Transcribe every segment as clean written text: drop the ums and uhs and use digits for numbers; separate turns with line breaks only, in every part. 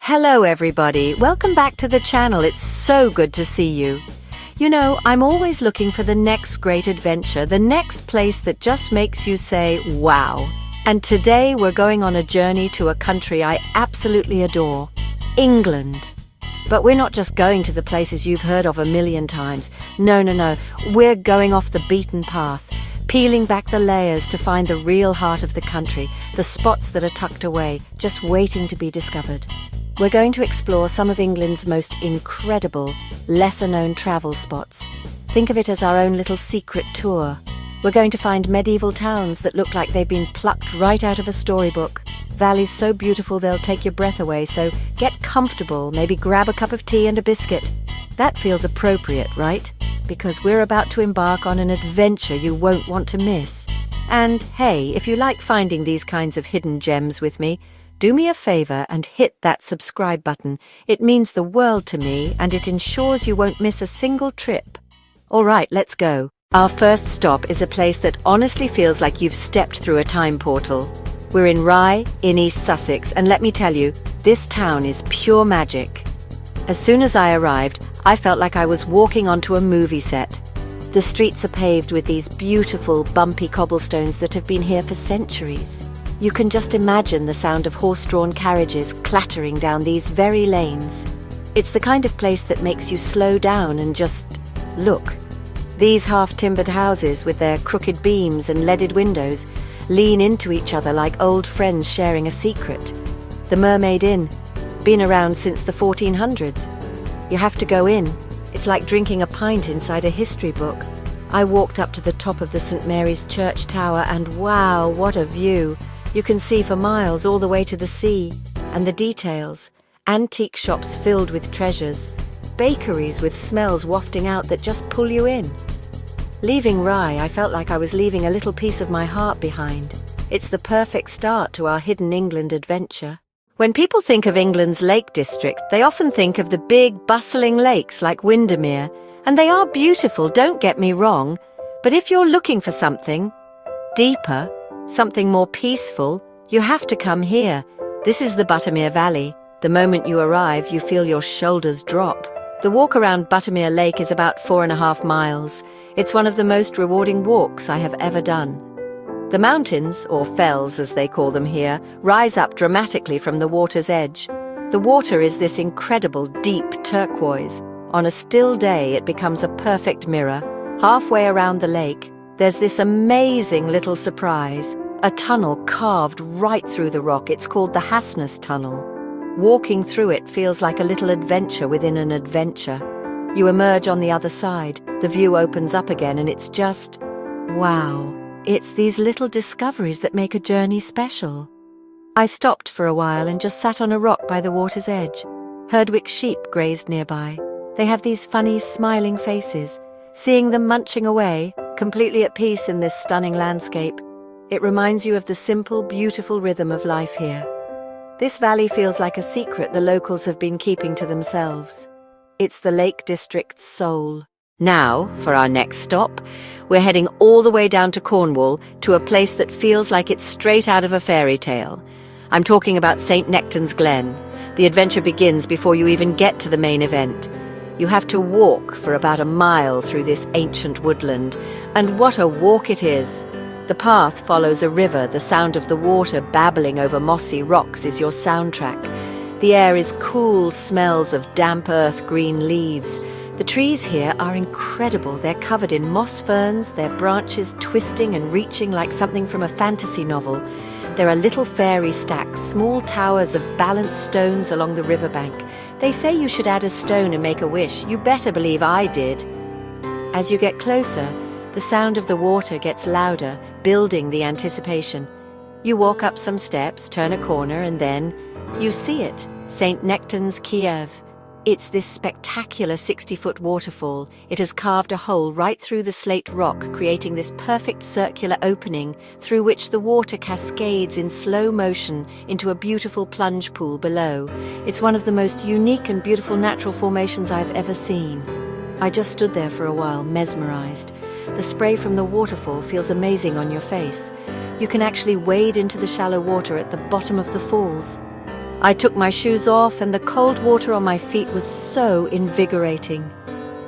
Hello everybody, welcome back to the channel. It's so good to see you. You know, I'm always looking for the next great adventure, the next place that just makes you say, wow. And today we're going on a journey to a country I absolutely adore, England. But we're not just going to the places you've heard of a million times. No. We're going off the beaten path, peeling back the layers to find the real heart of the country, the spots that are tucked away, just waiting to be discovered. We're going to explore some of England's most incredible, lesser-known travel spots. Think of it as our own little secret tour. We're going to find medieval towns that look like they've been plucked right out of a storybook. Valleys so beautiful they'll take your breath away, so get comfortable, maybe grab a cup of tea and a biscuit. That feels appropriate, right? Because we're about to embark on an adventure you won't want to miss. And hey, if you like finding these kinds of hidden gems with me, do me a favor and hit that subscribe button. It means the world to me and it ensures you won't miss a single trip. All right, let's go. Our first stop is a place that honestly feels like you've stepped through a time portal. We're in Rye, in East Sussex, and let me tell you, this town is pure magic. As soon as I arrived, I felt like I was walking onto a movie set. The streets are paved with these beautiful, bumpy cobblestones that have been here for centuries. You can just imagine the sound of horse-drawn carriages clattering down these very lanes. It's the kind of place that makes you slow down and just look. These half-timbered houses with their crooked beams and leaded windows lean into each other like old friends sharing a secret. The Mermaid Inn, been around since the 1400s. You have to go in. It's like drinking a pint inside a history book. I walked up to the top of the St. Mary's Church Tower and wow, what a view! You can see for miles all the way to the sea. And the details. Antique shops filled with treasures. Bakeries with smells wafting out that just pull you in. Leaving Rye, I felt like I was leaving a little piece of my heart behind. It's the perfect start to our hidden England adventure. When people think of England's Lake District, they often think of the big, bustling lakes like Windermere. And they are beautiful, don't get me wrong. But if you're looking for something deeper, something more peaceful, you have to come here. This is the Buttermere Valley. The moment you arrive, you feel your shoulders drop. The walk around Buttermere Lake is about 4.5 miles. It's one of the most rewarding walks I have ever done. The mountains, or fells as they call them here, rise up dramatically from the water's edge. The water is this incredible deep turquoise. On a still day, it becomes a perfect mirror. Halfway around the lake, there's this amazing little surprise, a tunnel carved right through the rock. It's called the Hasness Tunnel. Walking through it feels like a little adventure within an adventure. You emerge on the other side, the view opens up again, and it's just, wow. It's these little discoveries that make a journey special. I stopped for a while and just sat on a rock by the water's edge. Herdwick sheep grazed nearby. They have these funny, smiling faces. Seeing them munching away, completely at peace in this stunning landscape, it reminds you of the simple, beautiful rhythm of life here. This valley feels like a secret the locals have been keeping to themselves. It's the Lake District's soul. Now, for our next stop, we're heading all the way down to Cornwall to a place that feels like it's straight out of a fairy tale. I'm talking about St. Nectan's Glen. The adventure begins before you even get to the main event. You have to walk for about a mile through this ancient woodland, and what a walk it is! The path follows a river. The sound of the water babbling over mossy rocks is your soundtrack. The air is cool smells of damp earth, green leaves. The trees here are incredible. They're covered in moss ferns, their branches twisting and reaching like something from a fantasy novel. There are little fairy stacks, small towers of balanced stones along the riverbank. They say you should add a stone and make a wish. You better believe I did. As you get closer, the sound of the water gets louder, building the anticipation. You walk up some steps, turn a corner, and then you see it, St. Nectan's Kiev. It's this spectacular 60-foot waterfall. It has carved a hole right through the slate rock, creating this perfect circular opening through which the water cascades in slow motion into a beautiful plunge pool below. It's one of the most unique and beautiful natural formations I've ever seen. I just stood there for a while, mesmerized. The spray from the waterfall feels amazing on your face. You can actually wade into the shallow water at the bottom of the falls. I took my shoes off, and the cold water on my feet was so invigorating.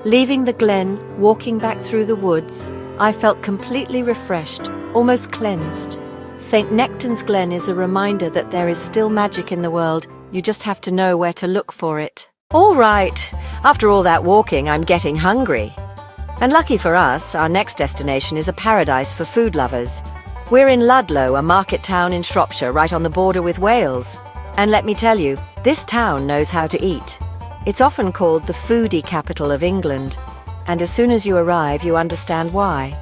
Leaving the glen, walking back through the woods, I felt completely refreshed, almost cleansed. St. Nectan's Glen is a reminder that there is still magic in the world. You just have to know where to look for it. All right, after all that walking, I'm getting hungry. And lucky for us, our next destination is a paradise for food lovers. We're in Ludlow, a market town in Shropshire, right on the border with Wales. And let me tell you, this town knows how to eat. It's often called the foodie capital of England. And as soon as you arrive, you understand why.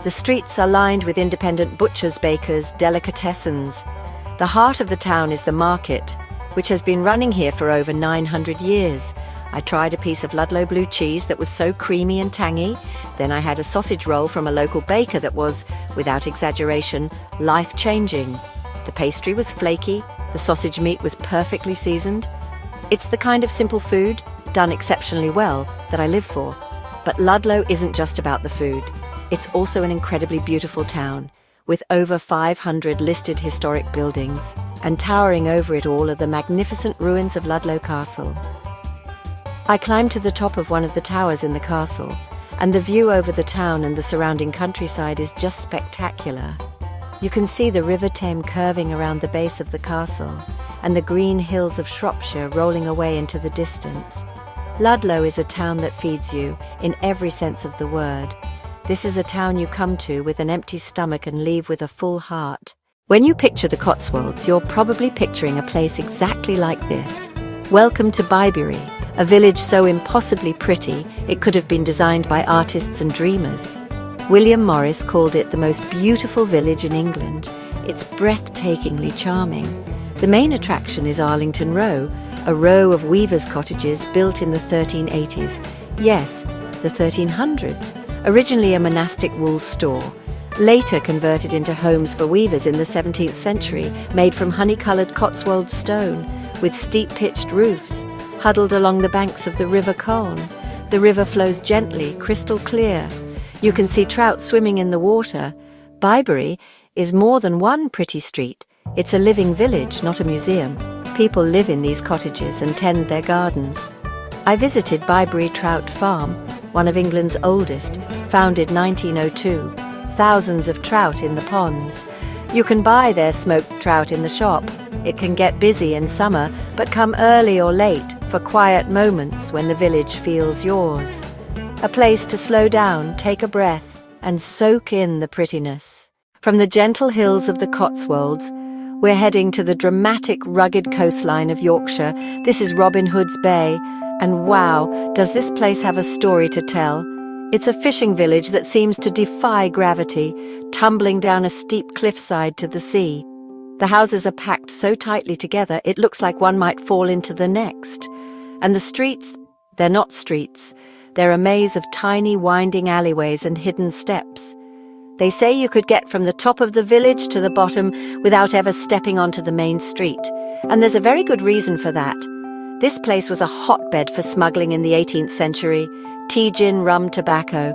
The streets are lined with independent butchers, bakers, delicatessens. The heart of the town is the market, which has been running here for over 900 years. I tried a piece of Ludlow blue cheese that was so creamy and tangy. Then I had a sausage roll from a local baker that was, without exaggeration, life-changing. The pastry was flaky, the sausage meat was perfectly seasoned. It's the kind of simple food, done exceptionally well, that I live for. But Ludlow isn't just about the food. It's also an incredibly beautiful town, with over 500 listed historic buildings, and towering over it all are the magnificent ruins of Ludlow Castle. I climbed to the top of one of the towers in the castle, and the view over the town and the surrounding countryside is just spectacular. You can see the River Tame curving around the base of the castle, and the green hills of Shropshire rolling away into the distance. Ludlow is a town that feeds you, in every sense of the word. This is a town you come to with an empty stomach and leave with a full heart. When you picture the Cotswolds, you're probably picturing a place exactly like this. Welcome to Bybury, a village so impossibly pretty it could have been designed by artists and dreamers. William Morris called it the most beautiful village in England. It's breathtakingly charming. The main attraction is Arlington Row, a row of weavers' cottages built in the 1380s. Yes, the 1300s. Originally a monastic wool store, later converted into homes for weavers in the 17th century, made from honey-coloured Cotswold stone, with steep-pitched roofs, huddled along the banks of the River Colne. The river flows gently, crystal clear. You can see trout swimming in the water. Bybury is more than one pretty street. It's a living village, not a museum. People live in these cottages and tend their gardens. I visited Bybury Trout Farm, one of England's oldest, founded 1902. Thousands of trout in the ponds. You can buy their smoked trout in the shop. It can get busy in summer, but come early or late for quiet moments when the village feels yours. A place to slow down, take a breath, and soak in the prettiness. From the gentle hills of the Cotswolds, we're heading to the dramatic, rugged coastline of Yorkshire. This is Robin Hood's Bay, and wow, does this place have a story to tell. It's a fishing village that seems to defy gravity, tumbling down a steep cliffside to the sea. The houses are packed so tightly together it looks like one might fall into the next. And the streets, they're not streets. They're a maze of tiny, winding alleyways and hidden steps. They say you could get from the top of the village to the bottom without ever stepping onto the main street. And there's a very good reason for that. This place was a hotbed for smuggling in the 18th century. Tea, gin, rum, tobacco.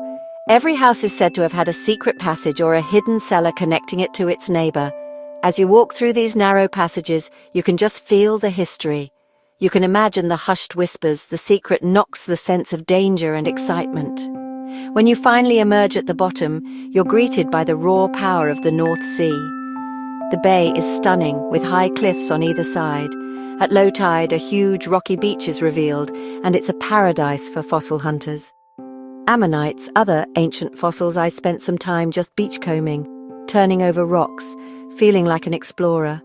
Every house is said to have had a secret passage or a hidden cellar connecting it to its neighbour. As you walk through these narrow passages, you can just feel the history. You can imagine the hushed whispers, the secret knocks, the sense of danger and excitement. When you finally emerge at the bottom, you're greeted by the raw power of the North Sea. The bay is stunning, with high cliffs on either side. At low tide, a huge rocky beach is revealed, and it's a paradise for fossil hunters. Ammonites, other ancient fossils, I spent some time just beachcombing, turning over rocks, feeling like an explorer.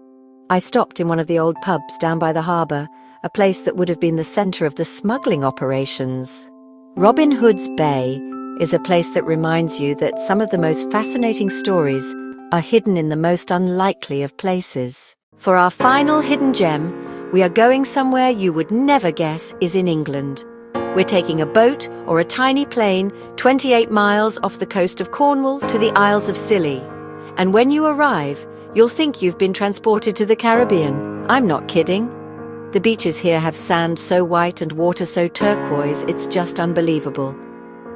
I stopped in one of the old pubs down by the harbour, a place that would have been the centre of the smuggling operations. Robin Hood's Bay is a place that reminds you that some of the most fascinating stories are hidden in the most unlikely of places. For our final hidden gem, we are going somewhere you would never guess is in England. We're taking a boat or a tiny plane 28 miles off the coast of Cornwall to the Isles of Scilly. And when you arrive, you'll think you've been transported to the Caribbean. I'm not kidding. The beaches here have sand so white and water so turquoise, it's just unbelievable.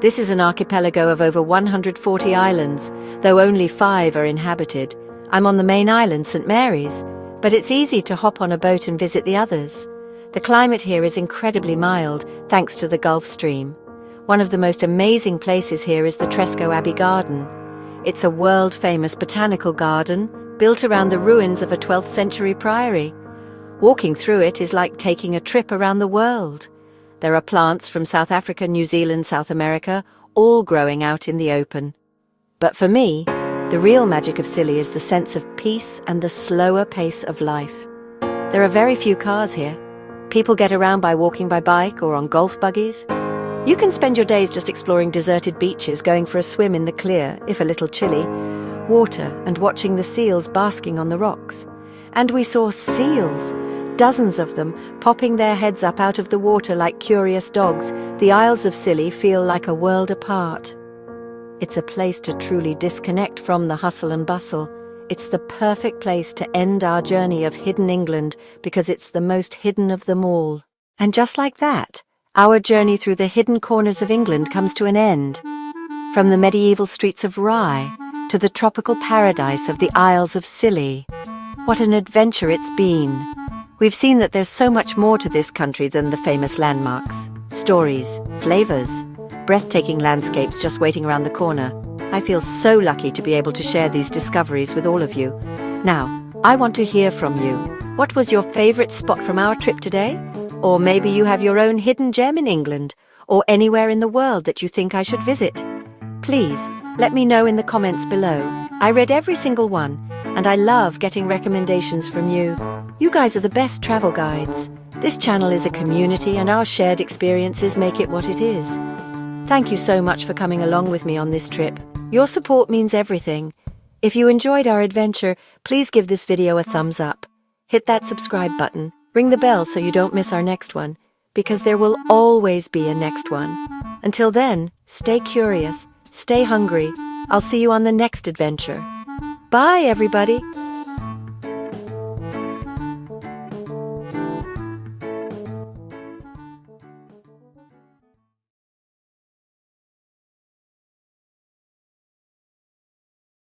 This is an archipelago of over 140 islands, though only 5 are inhabited. I'm on the main island, St. Mary's. but it's easy to hop on a boat and visit the others. The climate here is incredibly mild, thanks to the Gulf Stream. One of the most amazing places here is the Tresco Abbey Garden. It's a world-famous botanical garden built around the ruins of a 12th century priory. Walking through it is like taking a trip around the world. There are plants from South Africa, New Zealand, South America, all growing out in the open. But for me, the real magic of Scilly is the sense of peace and the slower pace of life. There are very few cars here. People get around by walking by bike or on golf buggies. You can spend your days just exploring deserted beaches, going for a swim in the clear, if a little chilly, water and watching the seals basking on the rocks. And we saw seals, dozens of them, popping their heads up out of the water like curious dogs. The Isles of Scilly feel like a world apart. It's a place to truly disconnect from the hustle and bustle. It's the perfect place to end our journey of hidden England because it's the most hidden of them all. And just like that, our journey through the hidden corners of England comes to an end. From the medieval streets of Rye to the tropical paradise of the Isles of Scilly. What an adventure it's been. We've seen that there's so much more to this country than the famous landmarks, stories, flavors, breathtaking landscapes just waiting around the corner. I feel so lucky to be able to share these discoveries with all of you. Now, I want to hear from you. What was your favorite spot from our trip today? Or maybe you have your own hidden gem in England, or anywhere in the world that you think I should visit. Please, let me know in the comments below. I read every single one, and I love getting recommendations from you. You guys are the best travel guides. This channel is a community, and our shared experiences make it what it is. Thank you so much for coming along with me on this trip. Your support means everything. If you enjoyed our adventure, please give this video a thumbs up. Hit that subscribe button. Ring the bell so you don't miss our next one, because there will always be a next one. Until then, stay curious, stay hungry. I'll see you on the next adventure. Bye, everybody.